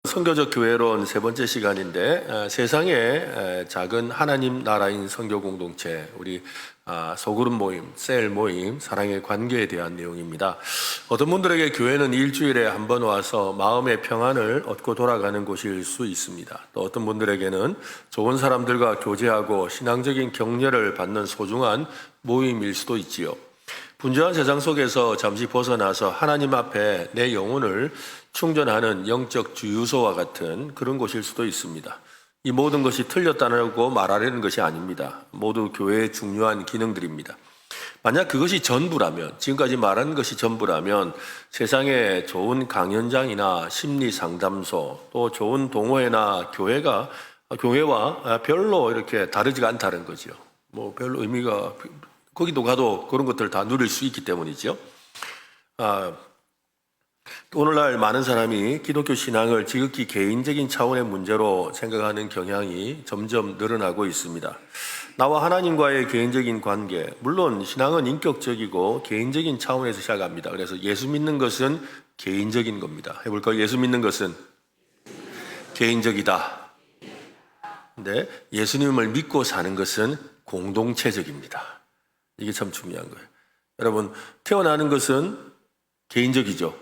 선교적 교회론 세 번째 시간인데 세상에 작은 하나님 나라인 선교 공동체 우리 소그룹 모임, 셀 모임, 사랑의 관계에 대한 내용입니다. 어떤 분들에게 교회는 일주일에 한 번 와서 마음의 평안을 얻고 돌아가는 곳일 수 있습니다. 또 어떤 분들에게는 좋은 사람들과 교제하고 신앙적인 격려를 받는 소중한 모임일 수도 있지요. 분주한 세상 속에서 잠시 벗어나서 하나님 앞에 내 영혼을 충전하는 영적 주유소와 같은 그런 곳일 수도 있습니다. 이 모든 것이 틀렸다고 말하려는 것이 아닙니다. 모두 교회의 중요한 기능들입니다. 만약 그것이 전부라면, 지금까지 말한 것이 전부라면 세상에 좋은 강연장이나 심리상담소, 또 좋은 동호회나 교회와 별로 이렇게 다르지가 않다는 거죠. 별로 의미가, 거기도 가도 그런 것들을 다 누릴 수 있기 때문이죠. 오늘날 많은 사람이 기독교 신앙을 지극히 개인적인 차원의 문제로 생각하는 경향이 점점 늘어나고 있습니다. 나와 하나님과의 개인적인 관계, 물론 신앙은 인격적이고 개인적인 차원에서 시작합니다. 그래서 예수 믿는 것은 개인적인 겁니다. 해볼까요? 예수 믿는 것은 개인적이다. 근데 예수님을 믿고 사는 것은 공동체적입니다. 이게 참 중요한 거예요. 여러분, 태어나는 것은 개인적이죠.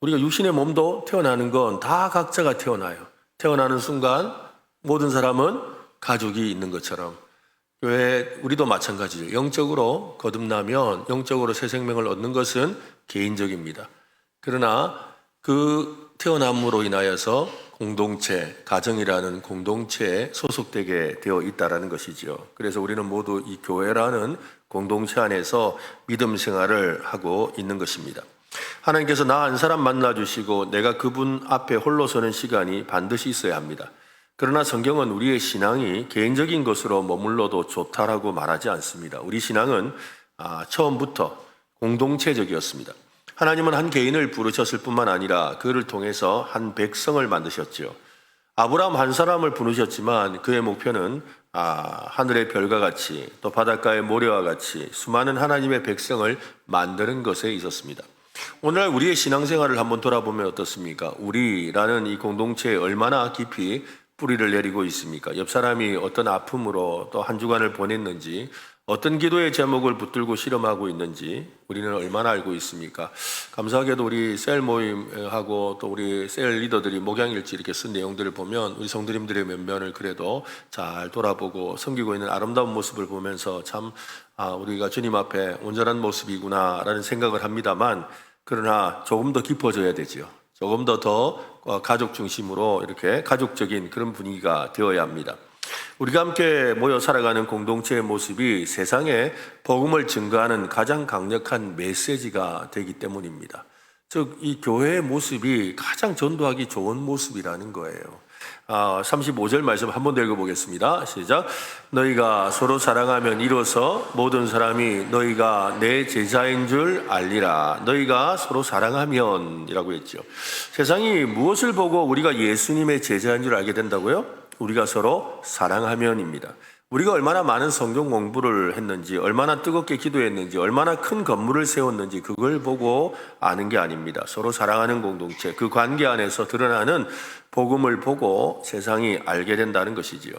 우리가 육신의 몸도 태어나는 건 다 각자가 태어나요. 태어나는 순간 모든 사람은 가족이 있는 것처럼 교회 우리도 마찬가지죠. 영적으로 거듭나면 영적으로 새 생명을 얻는 것은 개인적입니다. 그러나 그 태어남으로 인하여서 공동체, 가정이라는 공동체에 소속되게 되어 있다는 것이죠. 그래서 우리는 모두 이 교회라는 공동체 안에서 믿음 생활을 하고 있는 것입니다. 하나님께서 나 한 사람 만나주시고 내가 그분 앞에 홀로 서는 시간이 반드시 있어야 합니다. 그러나 성경은 우리의 신앙이 개인적인 것으로 머물러도 좋다라고 말하지 않습니다. 우리 신앙은 처음부터 공동체적이었습니다. 하나님은 한 개인을 부르셨을 뿐만 아니라 그를 통해서 한 백성을 만드셨죠. 아브라함 한 사람을 부르셨지만 그의 목표는 하늘의 별과 같이 또 바닷가의 모래와 같이 수많은 하나님의 백성을 만드는 것에 있었습니다. 오늘날 우리의 신앙생활을 한번 돌아보면 어떻습니까? 우리라는 이 공동체에 얼마나 깊이 뿌리를 내리고 있습니까? 옆 사람이 어떤 아픔으로 또 한 주간을 보냈는지, 어떤 기도의 제목을 붙들고 실험하고 있는지 우리는 얼마나 알고 있습니까? 감사하게도 우리 셀 모임하고 또 우리 셀 리더들이 목양일지 이렇게 쓴 내용들을 보면 우리 성도님들의 면면을 그래도 잘 돌아보고 섬기고 있는 아름다운 모습을 보면서 참 우리가 주님 앞에 온전한 모습이구나라는 생각을 합니다만, 그러나 조금 더 깊어져야 되지요. 조금 더 가족 중심으로 이렇게 가족적인 그런 분위기가 되어야 합니다. 우리가 함께 모여 살아가는 공동체의 모습이 세상에 복음을 증거하는 가장 강력한 메시지가 되기 때문입니다. 즉, 이 교회의 모습이 가장 전도하기 좋은 모습이라는 거예요. 35절 말씀 한번 더 읽어보겠습니다. 시작. 너희가 서로 사랑하면 이로써 모든 사람이 너희가 내 제자인 줄 알리라. 너희가 서로 사랑하면 이라고 했죠. 세상이 무엇을 보고 우리가 예수님의 제자인 줄 알게 된다고요? 우리가 서로 사랑하면입니다. 우리가 얼마나 많은 성경 공부를 했는지, 얼마나 뜨겁게 기도했는지, 얼마나 큰 건물을 세웠는지 그걸 보고 아는 게 아닙니다. 서로 사랑하는 공동체, 그 관계 안에서 드러나는 복음을 보고 세상이 알게 된다는 것이지요.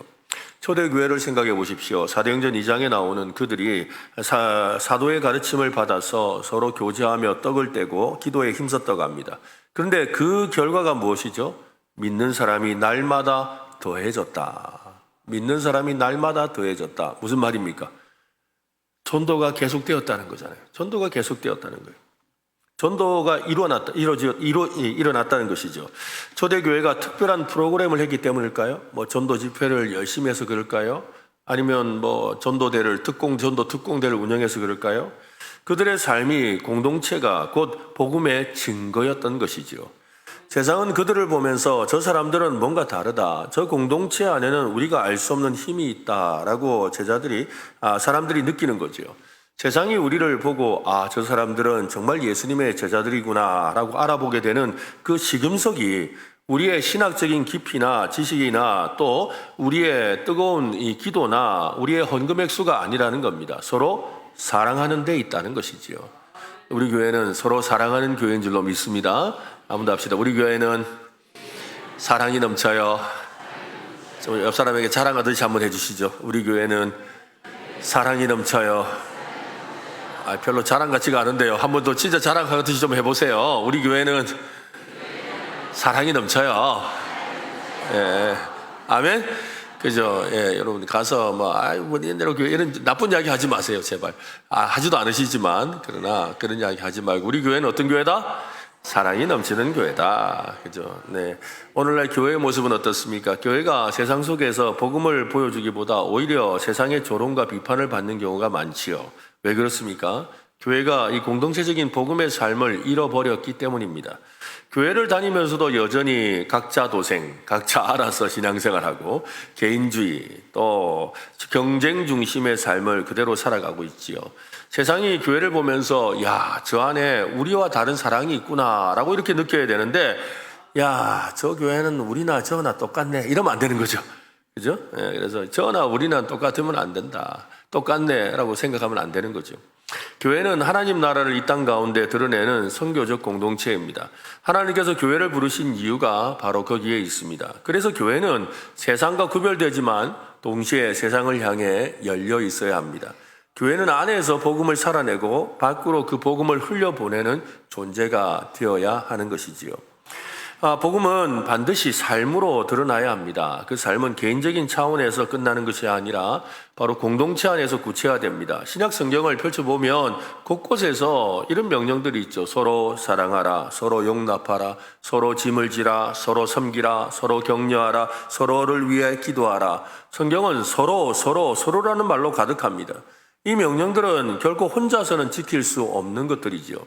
초대교회를 생각해 보십시오. 사도행전 2장에 나오는 그들이 사도의 가르침을 받아서 서로 교제하며 떡을 떼고 기도에 힘썼다고 합니다. 그런데 그 결과가 무엇이죠? 믿는 사람이 날마다 더해졌다. 믿는 사람이 날마다 더해졌다. 무슨 말입니까? 전도가 계속되었다는 거잖아요. 전도가 계속되었다는 거예요. 전도가 일어났다는 것이죠. 초대교회가 특별한 프로그램을 했기 때문일까요? 전도 집회를 열심히 해서 그럴까요? 아니면 전도대를 전도 특공대를 운영해서 그럴까요? 그들의 삶이 공동체가 곧 복음의 증거였던 것이죠. 세상은 그들을 보면서 저 사람들은 뭔가 다르다. 저 공동체 안에는 우리가 알 수 없는 힘이 있다라고 사람들이 느끼는 거죠. 세상이 우리를 보고 저 사람들은 정말 예수님의 제자들이구나 라고 알아보게 되는 그 시금석이 우리의 신학적인 깊이나 지식이나 또 우리의 뜨거운 이 기도나 우리의 헌금 액수가 아니라는 겁니다. 서로 사랑하는 데 있다는 것이지요. 우리 교회는 서로 사랑하는 교회인 줄로 믿습니다. 한번 더 합시다. 우리 교회는 사랑이 넘쳐요. 좀 옆 사람에게 자랑하듯이 한번 해주시죠. 우리 교회는 사랑이 넘쳐요. 별로 자랑 같지가 않은데요. 한 번 더 진짜 자랑하듯이 좀 해보세요. 우리 교회는 사랑이 넘쳐요. 예. 아멘. 그죠? 예, 여러분 가서 뭐 옛날에 교회 이런 나쁜 이야기 하지 마세요, 제발. 하지도 않으시지만 그러나 그런 이야기 하지 말고 우리 교회는 어떤 교회다? 사랑이 넘치는 교회다. 그죠? 네. 오늘날 교회의 모습은 어떻습니까? 교회가 세상 속에서 복음을 보여주기보다 오히려 세상의 조롱과 비판을 받는 경우가 많지요. 왜 그렇습니까? 교회가 이 공동체적인 복음의 삶을 잃어버렸기 때문입니다. 교회를 다니면서도 여전히 각자 도생, 각자 알아서 신앙생활하고 개인주의 또 경쟁 중심의 삶을 그대로 살아가고 있지요. 세상이 교회를 보면서 야, 저 안에 우리와 다른 사랑이 있구나라고 이렇게 느껴야 되는데 야, 저 교회는 우리나 저나 똑같네 이러면 안 되는 거죠. 그죠? 그래서 저나 우리나 똑같으면 안 된다. 똑같네라고 생각하면 안 되는 거죠. 교회는 하나님 나라를 이 땅 가운데 드러내는 선교적 공동체입니다. 하나님께서 교회를 부르신 이유가 바로 거기에 있습니다. 그래서 교회는 세상과 구별되지만 동시에 세상을 향해 열려 있어야 합니다. 교회는 안에서 복음을 살아내고 밖으로 그 복음을 흘려보내는 존재가 되어야 하는 것이지요. 복음은 반드시 삶으로 드러나야 합니다. 그 삶은 개인적인 차원에서 끝나는 것이 아니라 바로 공동체 안에서 구체화됩니다. 신약 성경을 펼쳐보면 곳곳에서 이런 명령들이 있죠. 서로 사랑하라, 서로 용납하라, 서로 짐을 지라, 서로 섬기라, 서로 격려하라, 서로를 위해 기도하라. 성경은 서로라는 말로 가득합니다. 이 명령들은 결코 혼자서는 지킬 수 없는 것들이지요.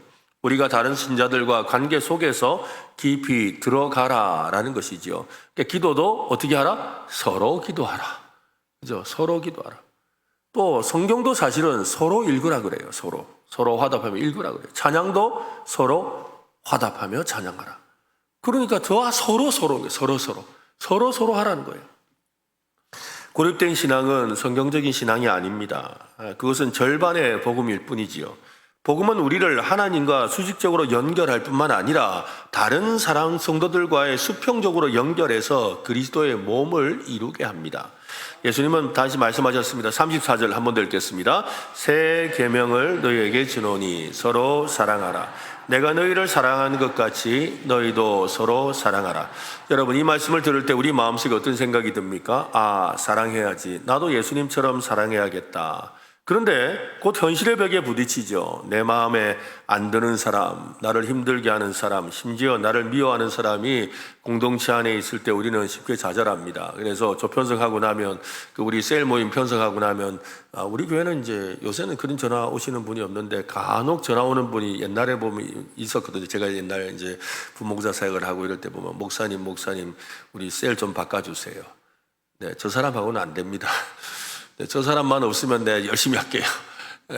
우리가 다른 신자들과 관계 속에서 깊이 들어가라라는 것이지요. 그러니까 기도도 어떻게 하라? 서로 기도하라. 그죠? 서로 기도하라. 또 성경도 사실은 서로 읽으라 그래요. 서로 화답하며 읽으라 그래요. 찬양도 서로 화답하며 찬양하라. 그러니까 더 서로 하라는 거예요. 고립된 신앙은 성경적인 신앙이 아닙니다. 그것은 절반의 복음일 뿐이지요. 복음은 우리를 하나님과 수직적으로 연결할 뿐만 아니라 다른 사랑 성도들과의 수평적으로 연결해서 그리스도의 몸을 이루게 합니다. 예수님은 다시 말씀하셨습니다. 34절 한번 더 읽겠습니다. 새 계명을 너희에게 주노니 서로 사랑하라. 내가 너희를 사랑하는 것 같이 너희도 서로 사랑하라. 여러분 이 말씀을 들을 때 우리 마음속에 어떤 생각이 듭니까? 사랑해야지. 나도 예수님처럼 사랑해야겠다. 그런데 곧 현실의 벽에 부딪히죠. 내 마음에 안 드는 사람, 나를 힘들게 하는 사람, 심지어 나를 미워하는 사람이 공동체 안에 있을 때 우리는 쉽게 좌절합니다. 그래서 조편성하고 나면 우리 셀 모임 편성하고 나면 우리 교회는 이제 요새는 그런 전화 오시는 분이 없는데 간혹 전화 오는 분이 옛날에 보면 있었거든요. 제가 옛날에 이제 부목자 사역을 하고 이럴 때 보면 목사님 우리 셀 좀 바꿔주세요. 네, 저 사람하고는 안 됩니다. 네, 저 사람만 없으면 내가 열심히 할게요.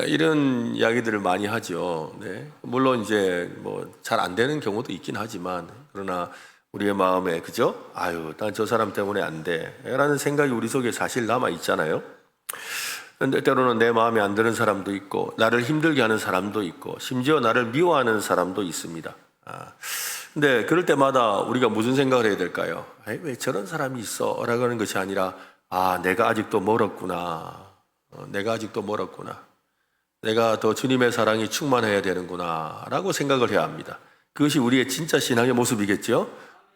이런 이야기들을 많이 하죠. 네. 물론 이제 뭐 잘 안 되는 경우도 있긴 하지만 그러나 우리의 마음에 그죠? 난 저 사람 때문에 안 돼. 라는 생각이 우리 속에 사실 남아 있잖아요. 그런데 때로는 내 마음에 안 드는 사람도 있고 나를 힘들게 하는 사람도 있고 심지어 나를 미워하는 사람도 있습니다. 근데 그럴 때마다 우리가 무슨 생각을 해야 될까요? 왜 저런 사람이 있어? 라고 하는 것이 아니라 내가 아직도 멀었구나. 내가 더 주님의 사랑이 충만해야 되는구나. 라고 생각을 해야 합니다. 그것이 우리의 진짜 신앙의 모습이겠죠?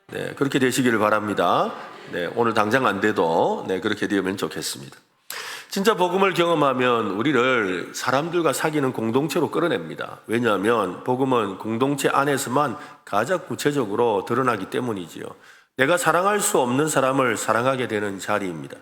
네, 그렇게 되시기를 바랍니다. 네, 오늘 당장 안 돼도 그렇게 되면 좋겠습니다. 진짜 복음을 경험하면 우리를 사람들과 사귀는 공동체로 끌어냅니다. 왜냐하면 복음은 공동체 안에서만 가장 구체적으로 드러나기 때문이지요. 내가 사랑할 수 없는 사람을 사랑하게 되는 자리입니다.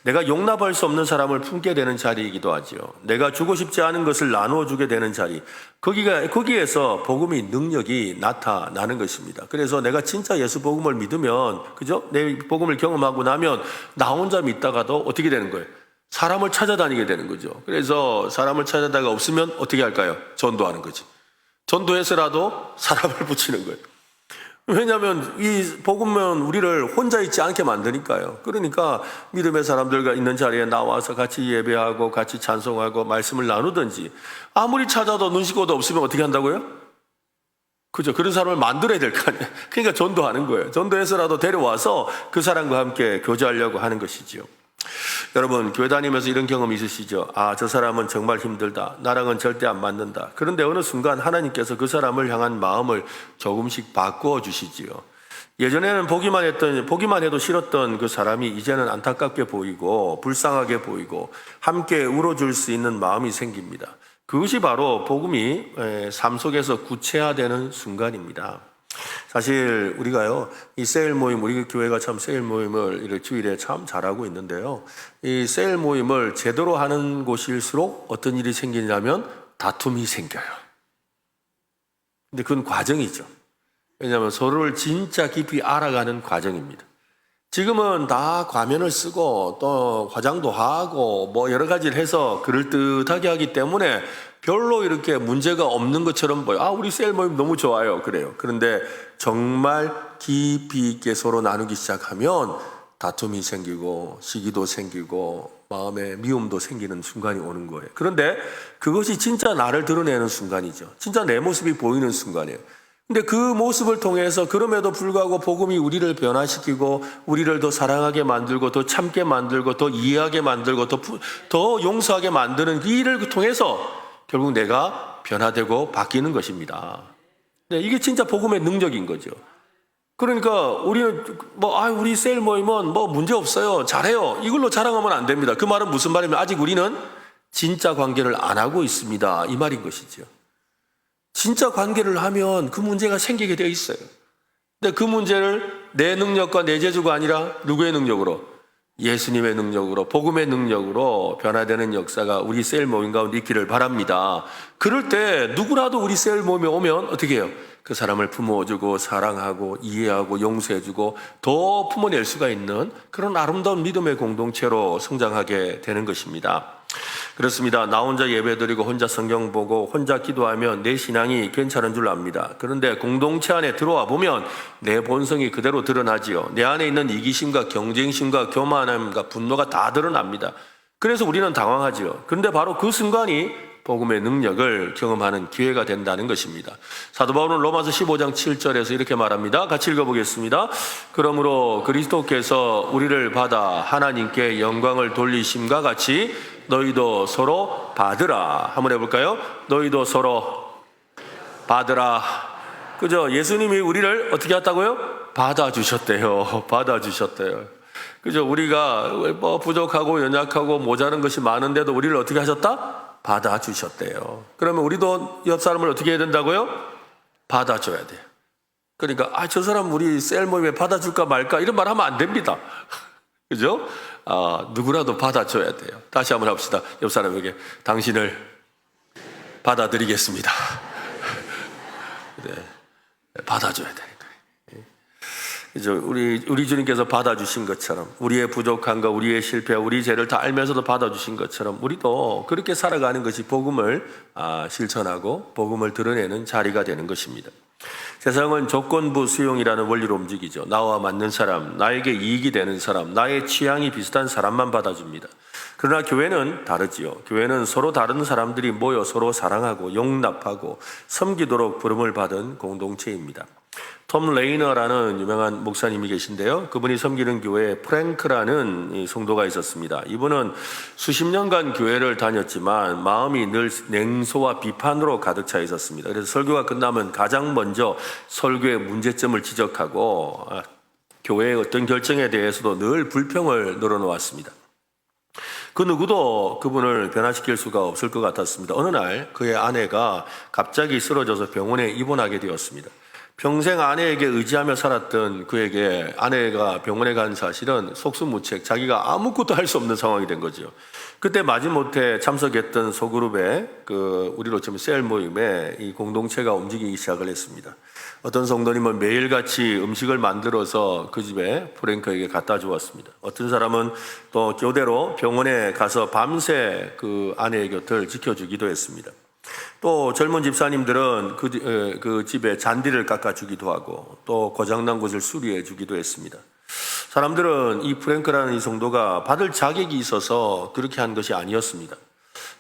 내가 용납할 수 없는 사람을 품게 되는 자리이기도 하지요. 내가 주고 싶지 않은 것을 나누어 주게 되는 자리. 거기에서 복음의 능력이 나타나는 것입니다. 그래서 내가 진짜 예수 복음을 믿으면, 그죠? 내 복음을 경험하고 나면 나 혼자 믿다가도 어떻게 되는 거예요? 사람을 찾아다니게 되는 거죠. 그래서 사람을 찾아다가 없으면 어떻게 할까요? 전도하는 거지. 전도해서라도 사람을 붙이는 거예요. 왜냐하면 이 복음은 우리를 혼자 있지 않게 만드니까요. 그러니까 믿음의 사람들과 있는 자리에 나와서 같이 예배하고 같이 찬송하고 말씀을 나누든지 아무리 찾아도 눈 씻고도 없으면 어떻게 한다고요? 그죠? 그런 사람을 만들어야 될 거 아니에요. 그러니까 전도하는 거예요. 전도해서라도 데려와서 그 사람과 함께 교제하려고 하는 것이지요. 여러분, 교회 다니면서 이런 경험 있으시죠? 아, 저 사람은 정말 힘들다. 나랑은 절대 안 맞는다. 그런데 어느 순간 하나님께서 그 사람을 향한 마음을 조금씩 바꾸어 주시지요. 예전에는 보기만 해도 싫었던 그 사람이 이제는 안타깝게 보이고 불쌍하게 보이고 함께 울어줄 수 있는 마음이 생깁니다. 그것이 바로 복음이 삶 속에서 구체화되는 순간입니다. 사실 우리가요, 이 세일 모임, 우리 교회가 참 세일 모임을 주일에 참 잘하고 있는데요. 이 세일 모임을 제대로 하는 곳일수록 어떤 일이 생기냐면 다툼이 생겨요. 근데 그건 과정이죠. 왜냐하면 서로를 진짜 깊이 알아가는 과정입니다. 지금은 다 과면을 쓰고 또 화장도 하고 뭐 여러 가지를 해서 그럴듯하게 하기 때문에 별로 이렇게 문제가 없는 것처럼 보여요. 아, 우리 셀 모임 너무 좋아요. 그래요. 그런데 정말 깊이 있게 서로 나누기 시작하면 다툼이 생기고 시기도 생기고 마음에 미움도 생기는 순간이 오는 거예요. 그런데 그것이 진짜 나를 드러내는 순간이죠. 진짜 내 모습이 보이는 순간이에요. 근데 그 모습을 통해서 그럼에도 불구하고 복음이 우리를 변화시키고 우리를 더 사랑하게 만들고 더 참게 만들고 더 이해하게 만들고 더 용서하게 만드는 그 일을 통해서 결국 내가 변화되고 바뀌는 것입니다. 네, 이게 진짜 복음의 능력인 거죠. 그러니까 우리는 우리 셀 모임은 문제 없어요. 잘해요. 이걸로 자랑하면 안 됩니다. 그 말은 무슨 말이냐면 아직 우리는 진짜 관계를 안 하고 있습니다. 이 말인 것이죠. 진짜 관계를 하면 그 문제가 생기게 되어 있어요. 근데 그 문제를 내 능력과 내 재주가 아니라 누구의 능력으로? 예수님의 능력으로, 복음의 능력으로 변화되는 역사가 우리 셀 모임 가운데 있기를 바랍니다. 그럴 때 누구라도 우리 셀 모임에 오면 어떻게 해요? 그 사람을 품어주고 사랑하고 이해하고 용서해주고 더 품어낼 수가 있는 그런 아름다운 믿음의 공동체로 성장하게 되는 것입니다. 그렇습니다. 나 혼자 예배드리고 혼자 성경 보고 혼자 기도하면 내 신앙이 괜찮은 줄 압니다. 그런데 공동체 안에 들어와 보면 내 본성이 그대로 드러나지요. 내 안에 있는 이기심과 경쟁심과 교만함과 분노가 다 드러납니다. 그래서 우리는 당황하지요. 그런데 바로 그 순간이 복음의 능력을 경험하는 기회가 된다는 것입니다. 사도 바울은 로마서 15장 7절에서 이렇게 말합니다. 같이 읽어보겠습니다. 그러므로 그리스도께서 우리를 받아 하나님께 영광을 돌리심과 같이 너희도 서로 받으라. 한번 해볼까요? 너희도 서로 받으라. 그죠? 예수님이 우리를 어떻게 했다고요? 받아주셨대요. 받아주셨대요. 그죠? 우리가 부족하고 연약하고 모자란 것이 많은데도 우리를 어떻게 하셨다? 받아주셨대요. 그러면 우리도 옆 사람을 어떻게 해야 된다고요? 받아줘야 돼요. 그러니까 저 사람 우리 셀 모임에 받아줄까 말까 이런 말 하면 안 됩니다. 그죠? 누구라도 받아줘야 돼요. 다시 한번 합시다. 옆 사람에게 당신을 받아드리겠습니다. 네, 받아줘야 되는 거예요. 그죠? 우리 주님께서 받아주신 것처럼 우리의 부족함과 우리의 실패, 우리 죄를 다 알면서도 받아주신 것처럼 우리도 그렇게 살아가는 것이 복음을 실천하고 복음을 드러내는 자리가 되는 것입니다. 세상은 조건부 수용이라는 원리로 움직이죠. 나와 맞는 사람, 나에게 이익이 되는 사람, 나의 취향이 비슷한 사람만 받아줍니다. 그러나 교회는 다르지요. 교회는 서로 다른 사람들이 모여 서로 사랑하고 용납하고 섬기도록 부름을 받은 공동체입니다. 톰 레이너라는 유명한 목사님이 계신데요. 그분이 섬기는 교회에 프랭크라는 성도가 있었습니다. 이분은 수십 년간 교회를 다녔지만 마음이 늘 냉소와 비판으로 가득 차 있었습니다. 그래서 설교가 끝나면 가장 먼저 설교의 문제점을 지적하고 교회의 어떤 결정에 대해서도 늘 불평을 늘어놓았습니다. 그 누구도 그분을 변화시킬 수가 없을 것 같았습니다. 어느 날 그의 아내가 갑자기 쓰러져서 병원에 입원하게 되었습니다. 평생 아내에게 의지하며 살았던 그에게 아내가 병원에 간 사실은 속수무책, 자기가 아무것도 할 수 없는 상황이 된 거죠. 그때 마지못해 참석했던 소그룹에 우리로 치면 셀 모임에 이 공동체가 움직이기 시작을 했습니다. 어떤 성도님은 매일같이 음식을 만들어서 그 집에 프랭크에게 갖다 주었습니다. 어떤 사람은 또 교대로 병원에 가서 밤새 그 아내의 곁을 지켜주기도 했습니다. 또 젊은 집사님들은 그 집에 잔디를 깎아주기도 하고 또 고장난 곳을 수리해 주기도 했습니다. 사람들은 이 프랭크라는 이 성도가 받을 자격이 있어서 그렇게 한 것이 아니었습니다.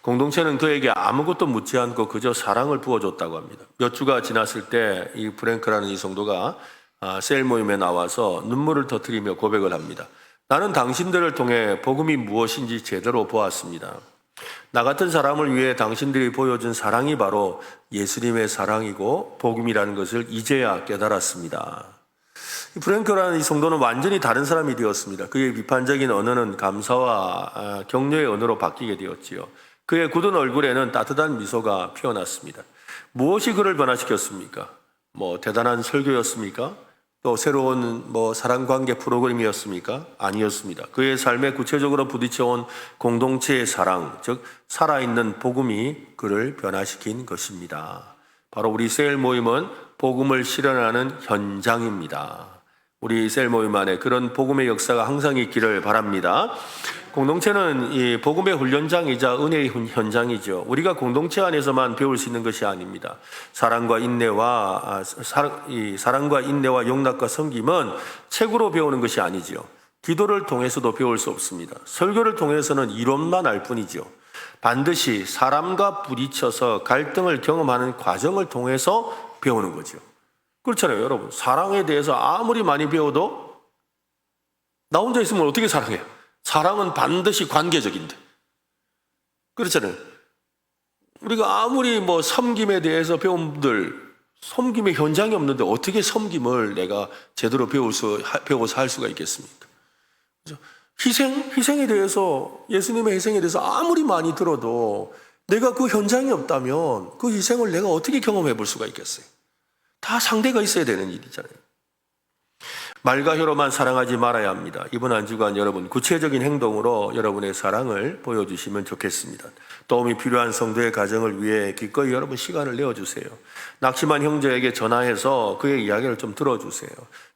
공동체는 그에게 아무것도 묻지 않고 그저 사랑을 부어줬다고 합니다. 몇 주가 지났을 때 이 프랭크라는 이 성도가 셀 모임에 나와서 눈물을 터뜨리며 고백을 합니다. 나는 당신들을 통해 복음이 무엇인지 제대로 보았습니다. 나 같은 사람을 위해 당신들이 보여준 사랑이 바로 예수님의 사랑이고 복음이라는 것을 이제야 깨달았습니다. 프랭크라는 이 성도는 완전히 다른 사람이 되었습니다. 그의 비판적인 언어는 감사와 격려의 언어로 바뀌게 되었지요. 그의 굳은 얼굴에는 따뜻한 미소가 피어났습니다. 무엇이 그를 변화시켰습니까? 대단한 설교였습니까? 또 새로운 사랑관계 프로그램이었습니까? 아니었습니다. 그의 삶에 구체적으로 부딪혀온 공동체의 사랑, 즉 살아있는 복음이 그를 변화시킨 것입니다. 바로 우리 셀 모임은 복음을 실현하는 현장입니다. 우리 셀 모임 안에 그런 복음의 역사가 항상 있기를 바랍니다. 공동체는 이 복음의 훈련장이자 은혜의 현장이죠. 우리가 공동체 안에서만 배울 수 있는 것이 아닙니다. 사랑과 인내와 용납과 섬김은 책으로 배우는 것이 아니지요. 기도를 통해서도 배울 수 없습니다. 설교를 통해서는 이론만 알 뿐이죠. 반드시 사람과 부딪혀서 갈등을 경험하는 과정을 통해서 배우는 거죠. 그렇잖아요, 여러분. 사랑에 대해서 아무리 많이 배워도 나 혼자 있으면 어떻게 사랑해요? 사랑은 반드시 관계적인데. 그렇잖아요. 우리가 아무리 섬김에 대해서 배운 분들, 섬김의 현장이 없는데 어떻게 섬김을 내가 제대로 배워서 할 수가 있겠습니까? 그렇죠? 희생에 대해서, 예수님의 희생에 대해서 아무리 많이 들어도 내가 그 현장이 없다면 그 희생을 내가 어떻게 경험해 볼 수가 있겠어요? 다 상대가 있어야 되는 일이잖아요. 말과 혀로만 사랑하지 말아야 합니다. 이번 한 주간 여러분 구체적인 행동으로 여러분의 사랑을 보여주시면 좋겠습니다. 도움이 필요한 성도의 가정을 위해 기꺼이 여러분 시간을 내어주세요. 낙심한 형제에게 전화해서 그의 이야기를 좀 들어주세요.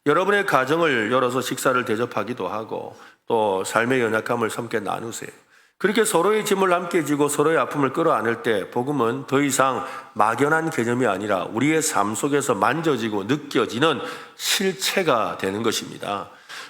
여러분의 가정을 열어서 식사를 대접하기도 하고 또 삶의 연약함을 함께 나누세요. 그렇게 서로의 짐을 함께 지고 서로의 아픔을 끌어안을 때 복음은 더 이상 막연한 개념이 아니라 우리의 삶 속에서 만져지고 느껴지는 실체가 되는 것입니다.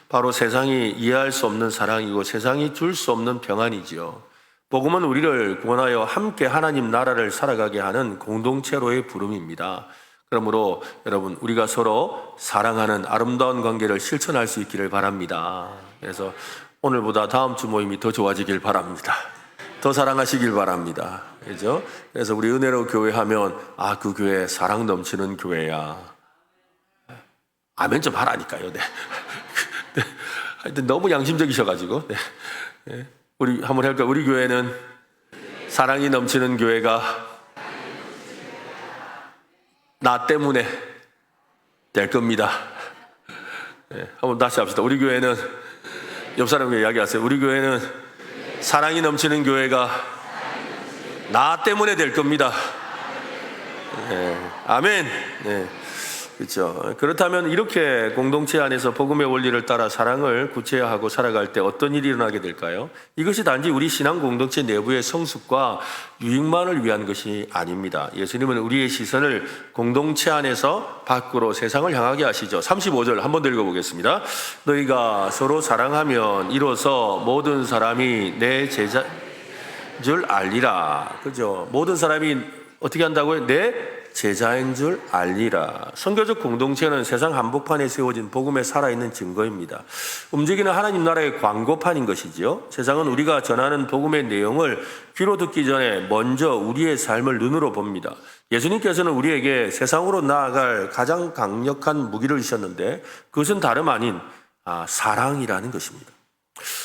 바로 세상이 이해할 수 없는 사랑이고 세상이 줄 수 없는 평안이지요. 복음은 우리를 구원하여 함께 하나님 나라를 살아가게 하는 공동체로의 부름입니다. 그러므로 여러분 우리가 서로 사랑하는 아름다운 관계를 실천할 수 있기를 바랍니다. 그래서 오늘보다 다음 주 모임이 더 좋아지길 바랍니다. 더 사랑하시길 바랍니다. 그죠? 그래서 우리 은혜로 교회 하면 그 교회 사랑 넘치는 교회야. 아멘 좀 하라니까요. 네. 네. 하여튼 너무 양심적이셔가지고. 네. 네. 우리 한번 할까요? 우리 교회는 사랑이 넘치는 교회가 나 때문에 될 겁니다. 네. 한번 다시 합시다. 우리 교회는 옆 사람에게 이야기하세요. 우리 교회는 사랑이 넘치는 교회가 나 때문에 될 겁니다. 네. 아멘. 네. 그렇죠. 그렇다면 이렇게 공동체 안에서 복음의 원리를 따라 사랑을 구체화하고 살아갈 때 어떤 일이 일어나게 될까요? 이것이 단지 우리 신앙 공동체 내부의 성숙과 유익만을 위한 것이 아닙니다. 예수님은 우리의 시선을 공동체 안에서 밖으로 세상을 향하게 하시죠. 35절 한 번 더 읽어보겠습니다. 너희가 서로 사랑하면 이로써 모든 사람이 내 제자인 줄 알리라. 그죠? 모든 사람이 어떻게 한다고요? 내 제자인 줄 알리라. 선교적 공동체는 세상 한복판에 세워진 복음에 살아있는 증거입니다. 움직이는 하나님 나라의 광고판인 것이지요. 세상은 우리가 전하는 복음의 내용을 귀로 듣기 전에 먼저 우리의 삶을 눈으로 봅니다. 예수님께서는 우리에게 세상으로 나아갈 가장 강력한 무기를 주셨는데 그것은 다름 아닌 사랑이라는 것입니다.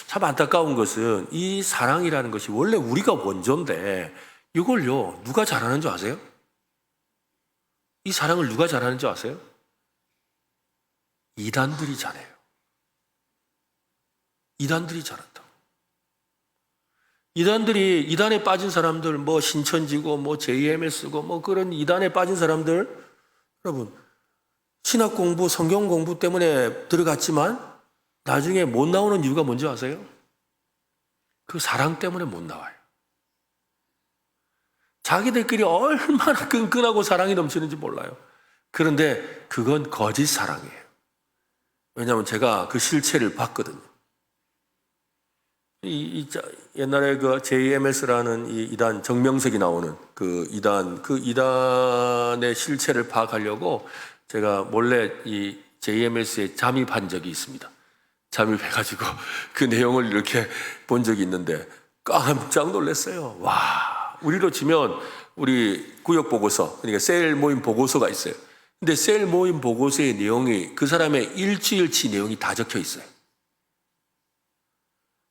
참 안타까운 것은 이 사랑이라는 것이 원래 우리가 원조인데 이걸요 누가 잘하는 줄 아세요? 이 사랑을 누가 잘하는 줄 아세요? 이단들이 잘해요. 이단들이 잘한다. 이단에 빠진 사람들, 신천지고, JMS고, 그런 이단에 빠진 사람들, 여러분, 신학 공부, 성경 공부 때문에 들어갔지만, 나중에 못 나오는 이유가 뭔지 아세요? 그 사랑 때문에 못 나와요. 자기들끼리 얼마나 끈끈하고 사랑이 넘치는지 몰라요. 그런데 그건 거짓 사랑이에요. 왜냐하면 제가 그 실체를 봤거든요. 옛날에 그 JMS라는 이 이단 정명석이 나오는 그 이단의 실체를 파악하려고 제가 몰래 이 JMS에 잠입한 적이 있습니다. 잠입해가지고 그 내용을 이렇게 본 적이 있는데 깜짝 놀랐어요. 와, 우리로 치면 우리 구역 보고서, 그러니까 셀 모임 보고서가 있어요. 근데 셀 모임 보고서의 내용이 그 사람의 일주일치 내용이 다 적혀 있어요.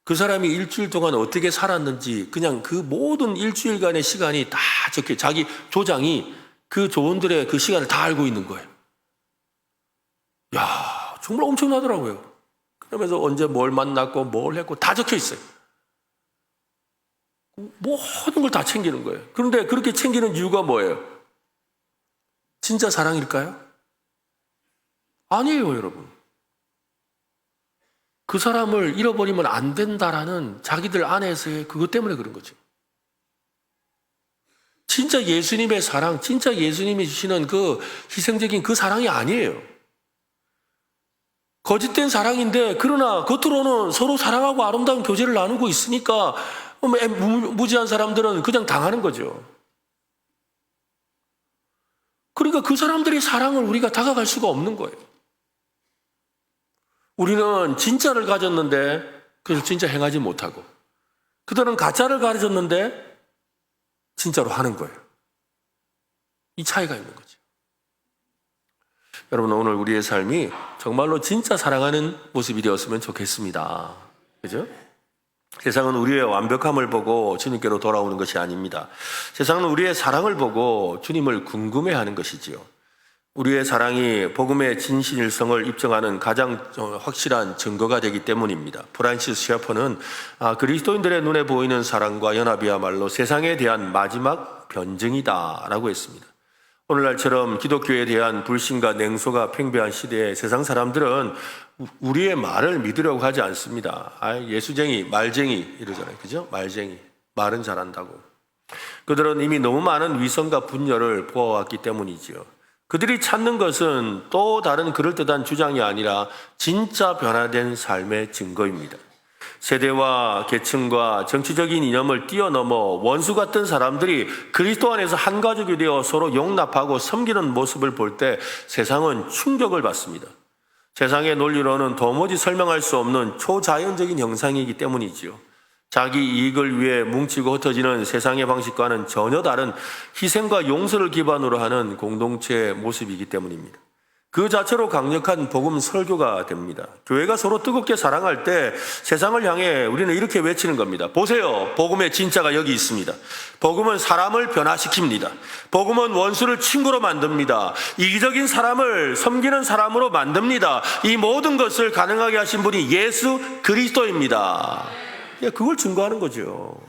그 사람이 일주일 동안 어떻게 살았는지 그냥 그 모든 일주일간의 시간이 다 적혀, 자기 조장이 그 조원들의 그 시간을 다 알고 있는 거예요. 야, 정말 엄청나더라고요. 그러면서 언제 뭘 만났고 뭘 했고 다 적혀 있어요. 모든 걸 다 챙기는 거예요. 그런데 그렇게 챙기는 이유가 뭐예요? 진짜 사랑일까요? 아니에요, 여러분. 그 사람을 잃어버리면 안 된다라는 자기들 안에서의 그것 때문에 그런 거죠. 진짜 예수님의 사랑, 진짜 예수님이 주시는 그 희생적인 그 사랑이 아니에요. 거짓된 사랑인데, 그러나 겉으로는 서로 사랑하고 아름다운 교제를 나누고 있으니까 무지한 사람들은 그냥 당하는 거죠. 그러니까 그 사람들의 사랑을 우리가 다가갈 수가 없는 거예요. 우리는 진짜를 가졌는데 그래서 진짜 행하지 못하고, 그들은 가짜를 가르쳤는데 진짜로 하는 거예요. 이 차이가 있는 거죠. 여러분, 오늘 우리의 삶이 정말로 진짜 사랑하는 모습이 되었으면 좋겠습니다. 그죠? 세상은 우리의 완벽함을 보고 주님께로 돌아오는 것이 아닙니다. 세상은 우리의 사랑을 보고 주님을 궁금해하는 것이지요. 우리의 사랑이 복음의 진실성을 입증하는 가장 확실한 증거가 되기 때문입니다. 프란시스 셰퍼는 그리스도인들의 눈에 보이는 사랑과 연합이야말로 세상에 대한 마지막 변증이다라고 했습니다. 오늘날처럼 기독교에 대한 불신과 냉소가 팽배한 시대에 세상 사람들은 우리의 말을 믿으려고 하지 않습니다. 예수쟁이, 말쟁이 이러잖아요. 그죠? 말쟁이. 말은 잘한다고. 그들은 이미 너무 많은 위선과 분열을 보아왔기 때문이지요. 그들이 찾는 것은 또 다른 그럴듯한 주장이 아니라 진짜 변화된 삶의 증거입니다. 세대와 계층과 정치적인 이념을 뛰어넘어 원수 같은 사람들이 그리스도 안에서 한 가족이 되어 서로 용납하고 섬기는 모습을 볼 때 세상은 충격을 받습니다. 세상의 논리로는 도무지 설명할 수 없는 초자연적인 형상이기 때문이지요. 자기 이익을 위해 뭉치고 흩어지는 세상의 방식과는 전혀 다른 희생과 용서를 기반으로 하는 공동체의 모습이기 때문입니다. 그 자체로 강력한 복음 설교가 됩니다. 교회가 서로 뜨겁게 사랑할 때 세상을 향해 우리는 이렇게 외치는 겁니다. 보세요, 복음의 진짜가 여기 있습니다. 복음은 사람을 변화시킵니다. 복음은 원수를 친구로 만듭니다. 이기적인 사람을 섬기는 사람으로 만듭니다. 이 모든 것을 가능하게 하신 분이 예수 그리스도입니다. 그걸 증거하는 거죠.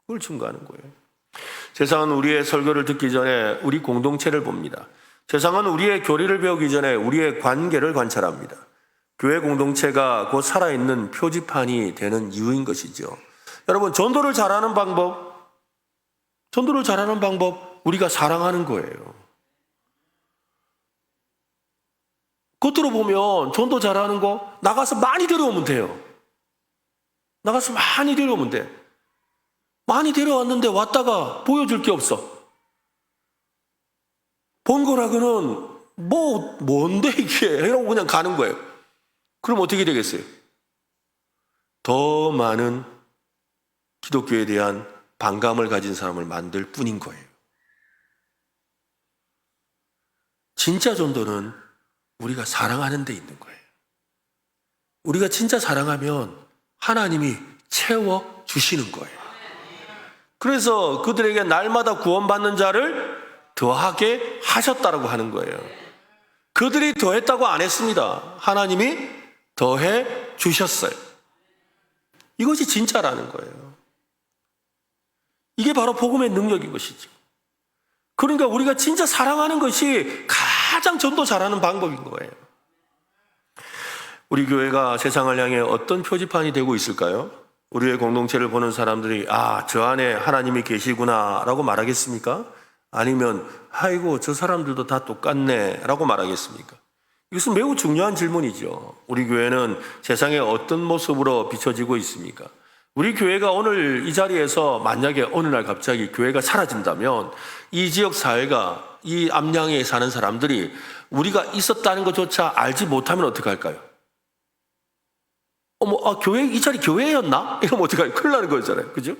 그걸 증거하는 거예요. 세상은 우리의 설교를 듣기 전에 우리 공동체를 봅니다. 세상은 우리의 교리를 배우기 전에 우리의 관계를 관찰합니다. 교회 공동체가 곧 살아있는 표지판이 되는 이유인 것이죠. 여러분, 전도를 잘하는 방법, 우리가 사랑하는 거예요. 겉으로 보면 전도 잘하는 거 나가서 많이 데려오면 돼요. 나가서 많이 데려오면 돼. 많이 데려왔는데 왔다가 보여줄 게 없어. 본 거라고는 뭔데 이게? 이러고 그냥 가는 거예요. 그럼 어떻게 되겠어요? 더 많은 기독교에 대한 반감을 가진 사람을 만들 뿐인 거예요. 진짜 전도는 우리가 사랑하는 데 있는 거예요. 우리가 진짜 사랑하면 하나님이 채워주시는 거예요. 그래서 그들에게 날마다 구원받는 자를 더하게 하셨다라고 하는 거예요. 그들이 더했다고 안 했습니다. 하나님이 더해 주셨어요. 이것이 진짜라는 거예요. 이게 바로 복음의 능력인 것이죠. 그러니까 우리가 진짜 사랑하는 것이 가장 전도 잘하는 방법인 거예요. 우리 교회가 세상을 향해 어떤 표지판이 되고 있을까요? 우리의 공동체를 보는 사람들이 저 안에 하나님이 계시구나 라고 말하겠습니까? 아니면 아이고 저 사람들도 다 똑같네 라고 말하겠습니까? 이것은 매우 중요한 질문이죠. 우리 교회는 세상에 어떤 모습으로 비춰지고 있습니까? 우리 교회가 오늘 이 자리에서 만약에 어느 날 갑자기 교회가 사라진다면 이 지역 사회가, 이 암양에 사는 사람들이 우리가 있었다는 것조차 알지 못하면 어떡할까요? 교회, 이 자리 교회였나? 이러면 어떡할까요? 큰일 나는 거잖아요. 그죠?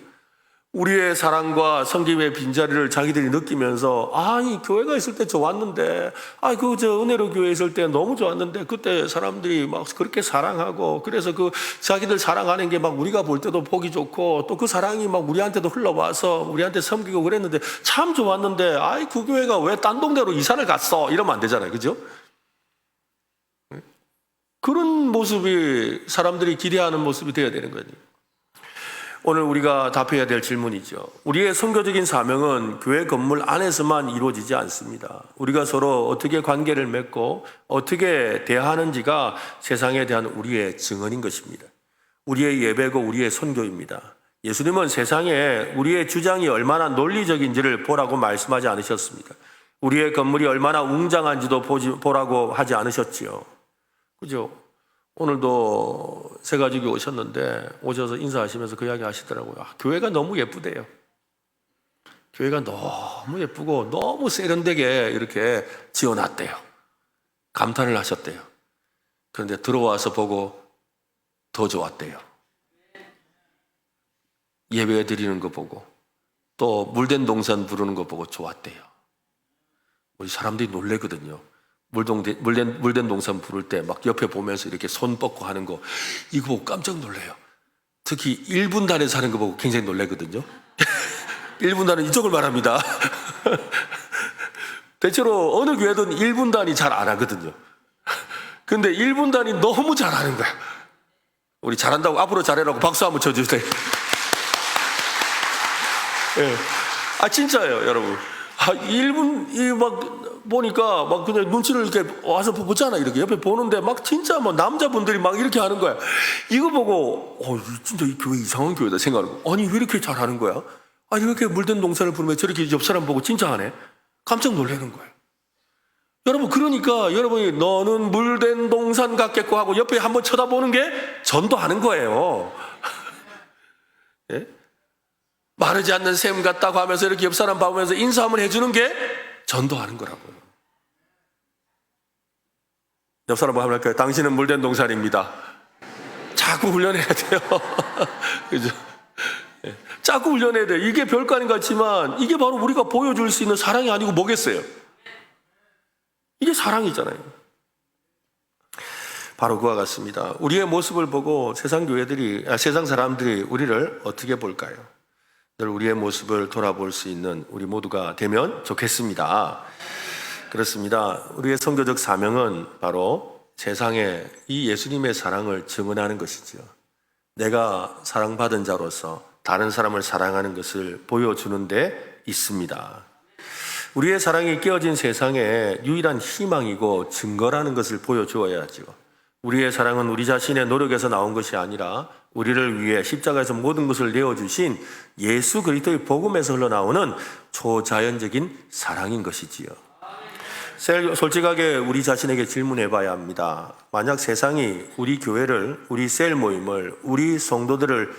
우리의 사랑과 섬김의 빈자리를 자기들이 느끼면서, 이 교회가 있을 때 좋았는데, 은혜로 교회 있을 때 너무 좋았는데, 그때 사람들이 막 그렇게 사랑하고, 그래서 자기들 사랑하는 게 막 우리가 볼 때도 보기 좋고, 또 그 사랑이 막 우리한테도 흘러와서 우리한테 섬기고 그랬는데, 참 좋았는데, 그 교회가 왜 딴 동네로 이사를 갔어? 이러면 안 되잖아요. 그죠? 그런 모습이 사람들이 기대하는 모습이 되어야 되는 거예요. 오늘 우리가 답해야 될 질문이죠. 우리의 선교적인 사명은 교회 건물 안에서만 이루어지지 않습니다. 우리가 서로 어떻게 관계를 맺고 어떻게 대하는지가 세상에 대한 우리의 증언인 것입니다. 우리의 예배고 우리의 선교입니다. 예수님은 세상에 우리의 주장이 얼마나 논리적인지를 보라고 말씀하지 않으셨습니다. 우리의 건물이 얼마나 웅장한지도 보라고 하지 않으셨지요. 그죠? 오늘도 새 가족이 오셔서 인사하시면서 그 이야기 하시더라고요. 교회가 너무 예쁘대요. 교회가 너무 예쁘고 너무 세련되게 이렇게 지어놨대요. 감탄을 하셨대요. 그런데 들어와서 보고 더 좋았대요. 예배 드리는 거 보고 또 물된 동산 부르는 거 보고 좋았대요. 우리 사람들이 놀래거든요. 물된 동산 부를 때 막 옆에 보면서 이렇게 손 뻗고 하는 거, 이거 보고 깜짝 놀래요. 특히 1분단에 사는 거 보고 굉장히 놀래거든요. 1분단은 이쪽을 말합니다. 대체로 어느 교회든 1분단이 잘 안 하거든요. 근데 1분단이 너무 잘하는 거야. 우리 잘한다고 앞으로 잘해라고 박수 한번 쳐주세요. 네. 진짜예요, 여러분. 1분, 보니까 막 그냥 눈치를 이렇게 와서 보잖아. 이렇게 옆에 보는데 막 진짜 뭐 남자분들이 막 이렇게 하는 거야. 이거 보고, 진짜 이 교회 이상한 교회다 생각하고. 아니, 왜 이렇게 잘하는 거야? 아니, 왜 이렇게 물된 동산을 부르면 저렇게 옆 사람 보고 진짜 하네? 깜짝 놀라는 거예요. 여러분, 그러니까 여러분이 너는 물된 동산 같겠고 하고 옆에 한번 쳐다보는 게 전도하는 거예요. 예? 마르지 않는 샘 같다고 하면서 이렇게 옆 사람 봐보면서 인사 한번 해주는 게 전도하는 거라고요. 옆 사람 뭐 하면 할까요? 당신은 물된 동산입니다. 자꾸 훈련해야 돼요. 그죠? 자꾸 훈련해야 돼요. 이게 별거 아닌 것 같지만 이게 바로 우리가 보여줄 수 있는 사랑이 아니고 뭐겠어요? 이게 사랑이잖아요. 바로 그와 같습니다. 우리의 모습을 보고 세상 사람들이 우리를 어떻게 볼까요? 늘 우리의 모습을 돌아볼 수 있는 우리 모두가 되면 좋겠습니다. 그렇습니다. 우리의 선교적 사명은 바로 세상에 이 예수님의 사랑을 증언하는 것이죠. 내가 사랑받은 자로서 다른 사람을 사랑하는 것을 보여주는 데 있습니다. 우리의 사랑이 깨어진 세상에 유일한 희망이고 증거라는 것을 보여주어야죠. 우리의 사랑은 우리 자신의 노력에서 나온 것이 아니라 우리를 위해 십자가에서 모든 것을 내어주신 예수 그리스도의 복음에서 흘러나오는 초자연적인 사랑인 것이지요. 솔직하게 우리 자신에게 질문해 봐야 합니다. 만약 세상이 우리 교회를, 우리 셀 모임을, 우리 성도들을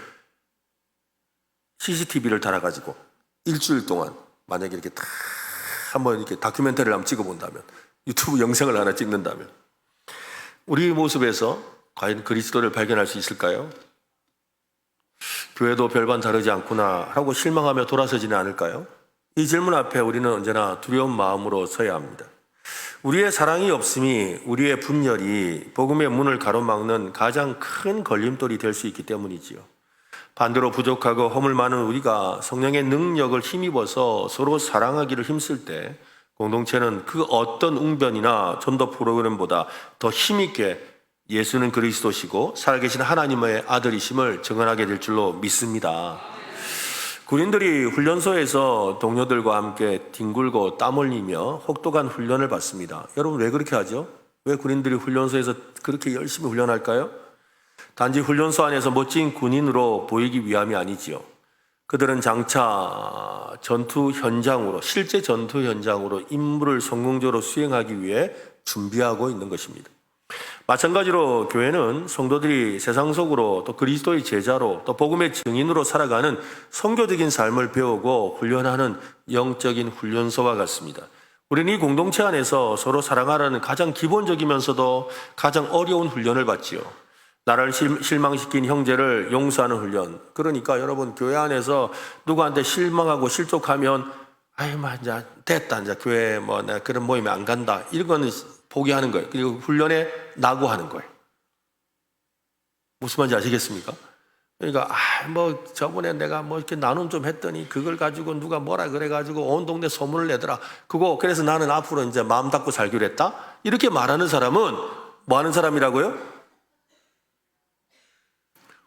CCTV를 달아가지고 일주일 동안 만약에 이렇게 다 한번 이렇게 다큐멘터리를 한번 찍어본다면, 유튜브 영상을 하나 찍는다면 우리 모습에서 과연 그리스도를 발견할 수 있을까요? 교회도 별반 다르지 않구나 하고 실망하며 돌아서지는 않을까요? 이 질문 앞에 우리는 언제나 두려운 마음으로 서야 합니다. 우리의 사랑이 없음이 우리의 분열이 복음의 문을 가로막는 가장 큰 걸림돌이 될 수 있기 때문이지요. 반대로 부족하고 허물 많은 우리가 성령의 능력을 힘입어서 서로 사랑하기를 힘쓸 때 공동체는 그 어떤 웅변이나 전도 프로그램보다 더 힘있게 예수는 그리스도시고 살아계신 하나님의 아들이심을 증언하게 될 줄로 믿습니다. 군인들이 훈련소에서 동료들과 함께 뒹굴고 땀 흘리며 혹독한 훈련을 받습니다. 여러분 왜 그렇게 하죠? 왜 군인들이 훈련소에서 그렇게 열심히 훈련할까요? 단지 훈련소 안에서 멋진 군인으로 보이기 위함이 아니지요. 그들은 장차 전투 현장으로, 실제 전투 현장으로 임무를 성공적으로 수행하기 위해 준비하고 있는 것입니다. 마찬가지로 교회는 성도들이 세상 속으로 또 그리스도의 제자로 또 복음의 증인으로 살아가는 선교적인 삶을 배우고 훈련하는 영적인 훈련소와 같습니다. 우리는 이 공동체 안에서 서로 사랑하라는 가장 기본적이면서도 가장 어려운 훈련을 받지요. 나를 실망시킨 형제를 용서하는 훈련. 그러니까 여러분 교회 안에서 누구한테 실망하고 실족하면 이제 됐다. 이제 교회 내가 그런 모임에 안 간다. 이런 거는 포기하는 거예요. 그리고 훈련에 낙오하는 거예요. 무슨 말인지 아시겠습니까? 그러니까 저번에 내가 이렇게 나눔 좀 했더니 그걸 가지고 누가 뭐라 그래가지고 온 동네 소문을 내더라. 그래서 나는 앞으로 이제 마음 닫고 살기로 했다. 이렇게 말하는 사람은 뭐 하는 사람이라고요?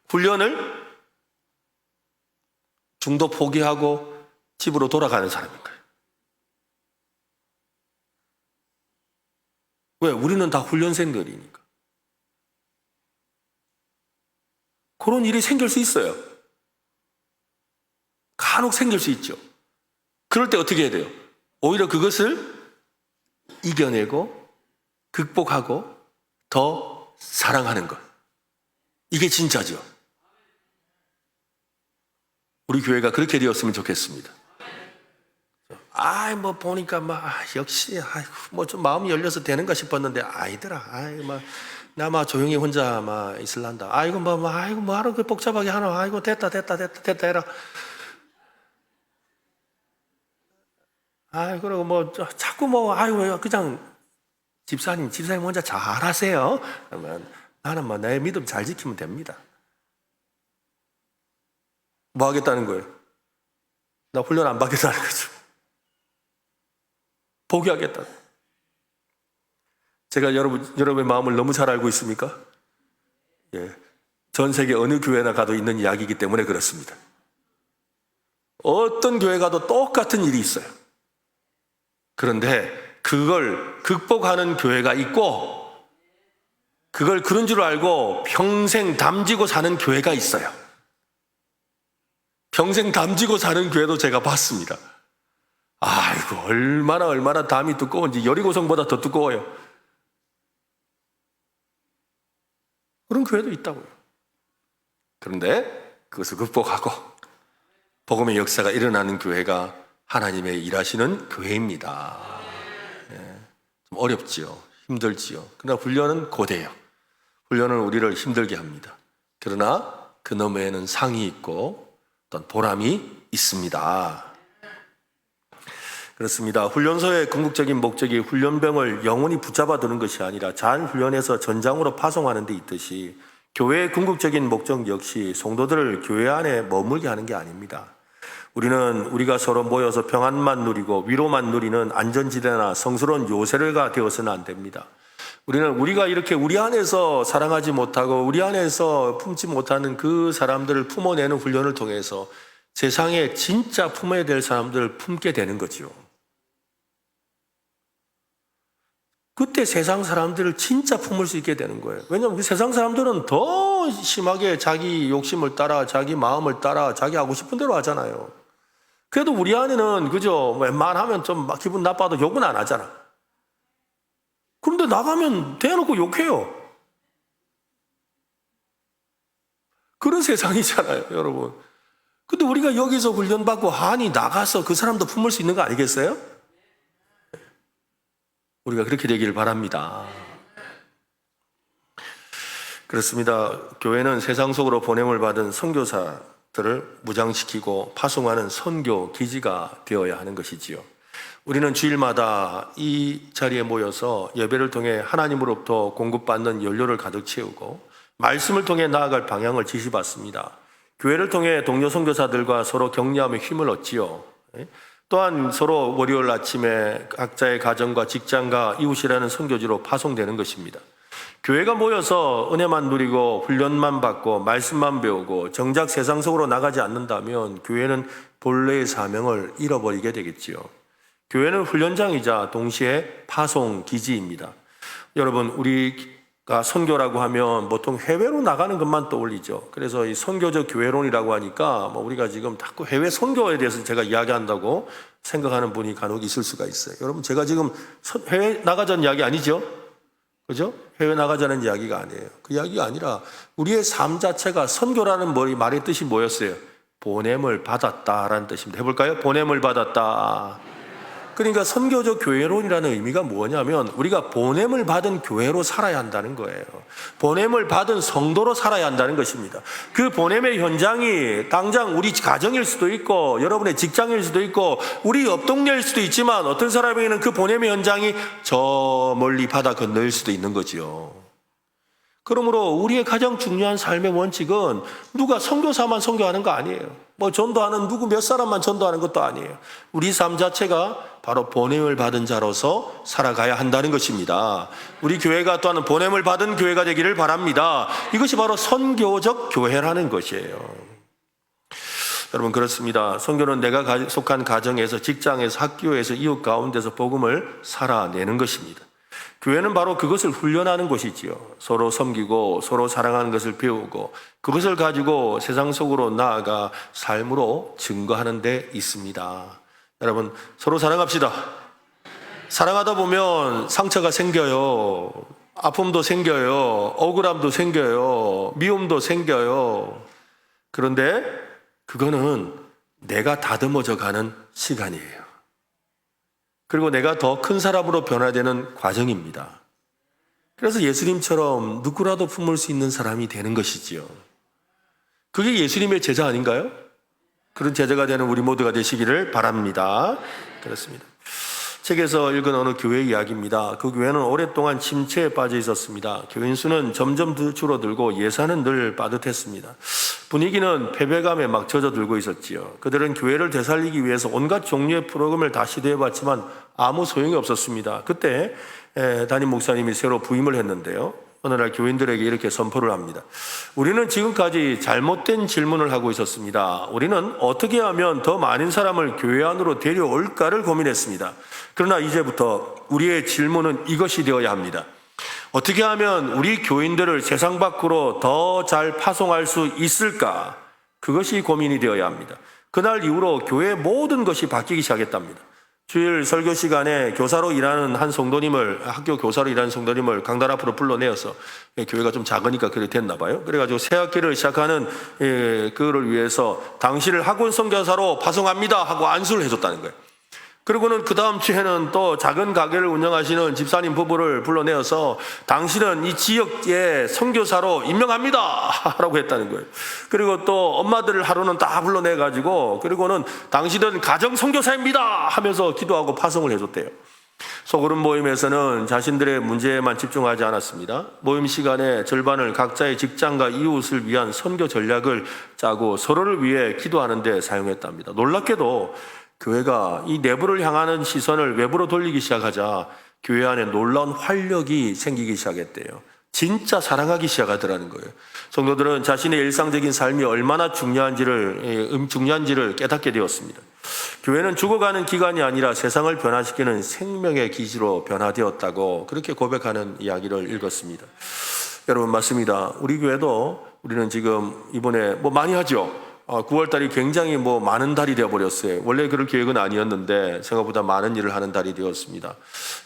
훈련을 중도 포기하고 집으로 돌아가는 사람인 거예요. 왜? 우리는 다 훈련생들이니까. 그런 일이 생길 수 있어요. 간혹 생길 수 있죠. 그럴 때 어떻게 해야 돼요? 오히려 그것을 이겨내고 극복하고 더 사랑하는 것. 이게 진짜죠. 우리 교회가 그렇게 되었으면 좋겠습니다. 보니까 역시 좀 마음이 열려서 되는가 싶었는데 아니더라. 나 조용히 혼자 있을란다. 뭐하러 그 복잡하게 하나. 됐다 해라. 그리고 자꾸 그냥 집사님 혼자 잘하세요. 그러면 나는 내 믿음 잘 지키면 됩니다. 뭐 하겠다는 거예요? 나 훈련 안 받겠다는 거죠. 포기하겠다. 제가 여러분의 마음을 너무 잘 알고 있습니까? 예. 전 세계 어느 교회나 가도 있는 이야기이기 때문에 그렇습니다. 어떤 교회 가도 똑같은 일이 있어요. 그런데 그걸 극복하는 교회가 있고 그걸 그런 줄 알고 평생 담지고 사는 교회가 있어요. 평생 담지고 사는 교회도 제가 봤습니다. 얼마나 담이 두꺼운지 여리고성보다 더 두꺼워요. 그런 교회도 있다고요. 그런데 그것을 극복하고 복음의 역사가 일어나는 교회가 하나님의 일하시는 교회입니다. 좀 어렵지요. 힘들지요. 그러나 훈련은 고대요. 훈련은 우리를 힘들게 합니다. 그러나 그 너머에는 상이 있고 어떤 보람이 있습니다. 그렇습니다. 훈련소의 궁극적인 목적이 훈련병을 영원히 붙잡아 두는 것이 아니라 잘 훈련해서 전장으로 파송하는 데 있듯이 교회의 궁극적인 목적 역시 성도들을 교회 안에 머물게 하는 게 아닙니다. 우리가 서로 모여서 평안만 누리고 위로만 누리는 안전지대나 성스러운 요새가 되어서는 안 됩니다. 우리가 이렇게 우리 안에서 사랑하지 못하고 우리 안에서 품지 못하는 그 사람들을 품어내는 훈련을 통해서 세상에 진짜 품어야 될 사람들을 품게 되는 거죠. 그때 세상 사람들을 진짜 품을 수 있게 되는 거예요. 왜냐하면 그 세상 사람들은 더 심하게 자기 욕심을 따라 자기 마음을 따라 자기 하고 싶은 대로 하잖아요. 그래도 우리 안에는 그죠? 웬만하면 좀 기분 나빠도 욕은 안 하잖아. 그런데 나가면 대놓고 욕해요. 그런 세상이잖아요, 여러분. 근데 우리가 여기서 훈련받고 나가서 그 사람도 품을 수 있는 거 아니겠어요? 우리가 그렇게 되기를 바랍니다. 그렇습니다. 교회는 세상 속으로 보냄을 받은 선교사들을 무장시키고 파송하는 선교 기지가 되어야 하는 것이지요. 우리는 주일마다 이 자리에 모여서 예배를 통해 하나님으로부터 공급받는 연료를 가득 채우고 말씀을 통해 나아갈 방향을 지시받습니다. 교회를 통해 동료 선교사들과 서로 격려하며 힘을 얻지요. 또한 서로 월요일 아침에 각자의 가정과 직장과 이웃이라는 선교지로 파송되는 것입니다. 교회가 모여서 은혜만 누리고 훈련만 받고 말씀만 배우고 정작 세상 속으로 나가지 않는다면 교회는 본래의 사명을 잃어버리게 되겠지요. 교회는 훈련장이자 동시에 파송 기지입니다. 여러분, 우리가 선교라고 하면 보통 해외로 나가는 것만 떠올리죠. 그래서 이 선교적 교회론이라고 하니까 우리가 지금 자꾸 해외 선교에 대해서 제가 이야기한다고 생각하는 분이 간혹 있을 수가 있어요. 여러분, 제가 지금 해외 나가자는 이야기 아니죠? 그죠? 해외 나가자는 이야기가 아니에요. 그 이야기가 아니라 우리의 삶 자체가 선교라는 말의 뜻이 뭐였어요? 보냄을 받았다라는 뜻입니다. 해볼까요? 보냄을 받았다. 그러니까 선교적 교회론이라는 의미가 뭐냐면 우리가 보냄을 받은 교회로 살아야 한다는 거예요. 보냄을 받은 성도로 살아야 한다는 것입니다. 그 보냄의 현장이 당장 우리 가정일 수도 있고 여러분의 직장일 수도 있고 우리 옆 동네일 수도 있지만 어떤 사람에게는 그 보냄의 현장이 저 멀리 바다 건너일 수도 있는 거지요. 그러므로 우리의 가장 중요한 삶의 원칙은 누가 선교사만 선교하는 거 아니에요. 뭐 전도하는 누구 몇 사람만 전도하는 것도 아니에요. 우리 삶 자체가 바로 보냄을 받은 자로서 살아가야 한다는 것입니다. 우리 교회가 또한 보냄을 받은 교회가 되기를 바랍니다. 이것이 바로 선교적 교회라는 것이에요. 여러분 그렇습니다. 선교는 내가 속한 가정에서 직장에서 학교에서 이웃 가운데서 복음을 살아내는 것입니다. 교회는 바로 그것을 훈련하는 곳이지요. 서로 섬기고 서로 사랑하는 것을 배우고 그것을 가지고 세상 속으로 나아가 삶으로 증거하는 데 있습니다. 여러분 서로 사랑합시다. 사랑하다 보면 상처가 생겨요. 아픔도 생겨요. 억울함도 생겨요. 미움도 생겨요. 그런데 그거는 내가 다듬어져 가는 시간이에요. 그리고 내가 더 큰 사람으로 변화되는 과정입니다. 그래서 예수님처럼 누구라도 품을 수 있는 사람이 되는 것이지요. 그게 예수님의 제자 아닌가요? 그런 제자가 되는 우리 모두가 되시기를 바랍니다. 그렇습니다. 책에서 읽은 어느 교회 이야기입니다. 그 교회는 오랫동안 침체에 빠져 있었습니다. 교인 수는 점점 줄어들고 예산은 늘 빠듯했습니다. 분위기는 패배감에 막 젖어들고 있었지요. 그들은 교회를 되살리기 위해서 온갖 종류의 프로그램을 다 시도해봤지만 아무 소용이 없었습니다. 그때 담임 목사님이 새로 부임을 했는데요. 어느 날 교인들에게 이렇게 선포를 합니다. 우리는 지금까지 잘못된 질문을 하고 있었습니다. 우리는 어떻게 하면 더 많은 사람을 교회 안으로 데려올까를 고민했습니다. 그러나 이제부터 우리의 질문은 이것이 되어야 합니다. 어떻게 하면 우리 교인들을 세상 밖으로 더 잘 파송할 수 있을까? 그것이 고민이 되어야 합니다. 그날 이후로 교회의 모든 것이 바뀌기 시작했답니다. 주일 설교 시간에 교사로 일하는 한 성도님을, 학교 교사로 일하는 성도님을 강단 앞으로 불러내어서, 교회가 좀 작으니까 그렇게 됐나 봐요. 그래가지고 새 학기를 시작하는 그거를 위해서 당신을 학원 선교사로 파송합니다 하고 안수를 해줬다는 거예요. 그리고는 그 다음 주에는 또 작은 가게를 운영하시는 집사님 부부를 불러내어서 당신은 이 지역의 선교사로 임명합니다 라고 했다는 거예요. 그리고 또 엄마들을 하루는 다 불러내가지고 그리고는 당신은 가정 선교사입니다 하면서 기도하고 파송을 해줬대요. 소그룹 모임에서는 자신들의 문제에만 집중하지 않았습니다. 모임 시간에 절반을 각자의 직장과 이웃을 위한 선교 전략을 짜고 서로를 위해 기도하는 데 사용했답니다. 놀랍게도 교회가 이 내부를 향하는 시선을 외부로 돌리기 시작하자 교회 안에 놀라운 활력이 생기기 시작했대요. 진짜 사랑하기 시작하더라는 거예요. 성도들은 자신의 일상적인 삶이 얼마나 중요한지를 깨닫게 되었습니다. 교회는 죽어가는 기관이 아니라 세상을 변화시키는 생명의 기지로 변화되었다고 그렇게 고백하는 이야기를 읽었습니다. 여러분 맞습니다. 우리 교회도 우리는 지금 이번에 많이 하죠. 9월달이 굉장히 많은 달이 되어버렸어요. 원래 그럴 계획은 아니었는데 생각보다 많은 일을 하는 달이 되었습니다.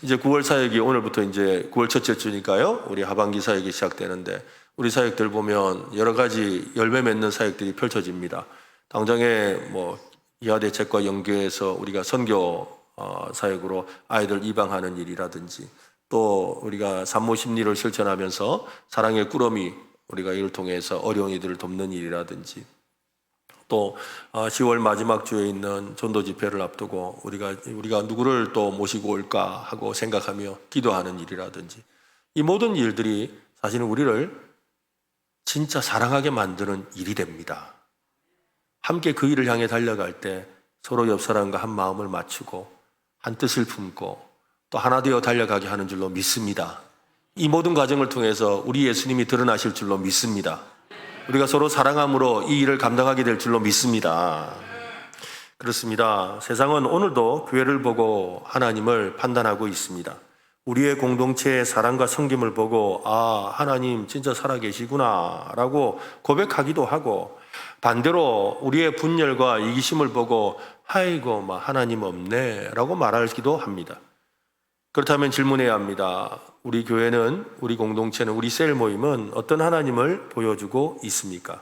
이제 9월 사역이 오늘부터 이제 9월 첫째 주니까요. 우리 하반기 사역이 시작되는데 우리 사역들 보면 여러 가지 열매 맺는 사역들이 펼쳐집니다. 당장에 이하대책과 연계해서 우리가 선교 사역으로 아이들 입양하는 일이라든지 또 우리가 산모 심리를 실천하면서 사랑의 꾸러미 우리가 이를 통해서 어려운 이들을 돕는 일이라든지 또 10월 마지막 주에 있는 전도 집회를 앞두고 우리가 누구를 또 모시고 올까 하고 생각하며 기도하는 일이라든지 이 모든 일들이 사실은 우리를 진짜 사랑하게 만드는 일이 됩니다. 함께 그 일을 향해 달려갈 때 서로 옆 사람과 한 마음을 맞추고 한 뜻을 품고 또 하나 되어 달려가게 하는 줄로 믿습니다. 이 모든 과정을 통해서 우리 예수님이 드러나실 줄로 믿습니다. 우리가 서로 사랑함으로 이 일을 감당하게 될 줄로 믿습니다. 그렇습니다. 세상은 오늘도 교회를 보고 하나님을 판단하고 있습니다. 우리의 공동체의 사랑과 섬김을 보고 하나님 진짜 살아계시구나 라고 고백하기도 하고 반대로 우리의 분열과 이기심을 보고 아이고 하나님 없네 라고 말하기도 합니다. 그렇다면 질문해야 합니다. 우리 교회는, 우리 공동체는, 우리 셀 모임은 어떤 하나님을 보여주고 있습니까?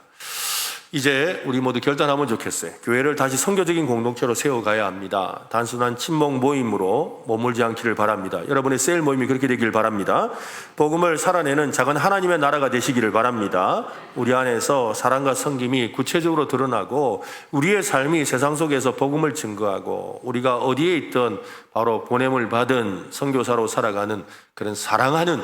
이제 우리 모두 결단하면 좋겠어요. 교회를 다시 선교적인 공동체로 세워가야 합니다. 단순한 친목 모임으로 머물지 않기를 바랍니다. 여러분의 셀 모임이 그렇게 되길 바랍니다. 복음을 살아내는 작은 하나님의 나라가 되시기를 바랍니다. 우리 안에서 사랑과 섬김이 구체적으로 드러나고 우리의 삶이 세상 속에서 복음을 증거하고 우리가 어디에 있든 바로 보냄을 받은 선교사로 살아가는 그런 사랑하는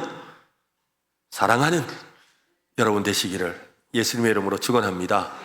여러분 되시기를 예수님의 이름으로 축원합니다.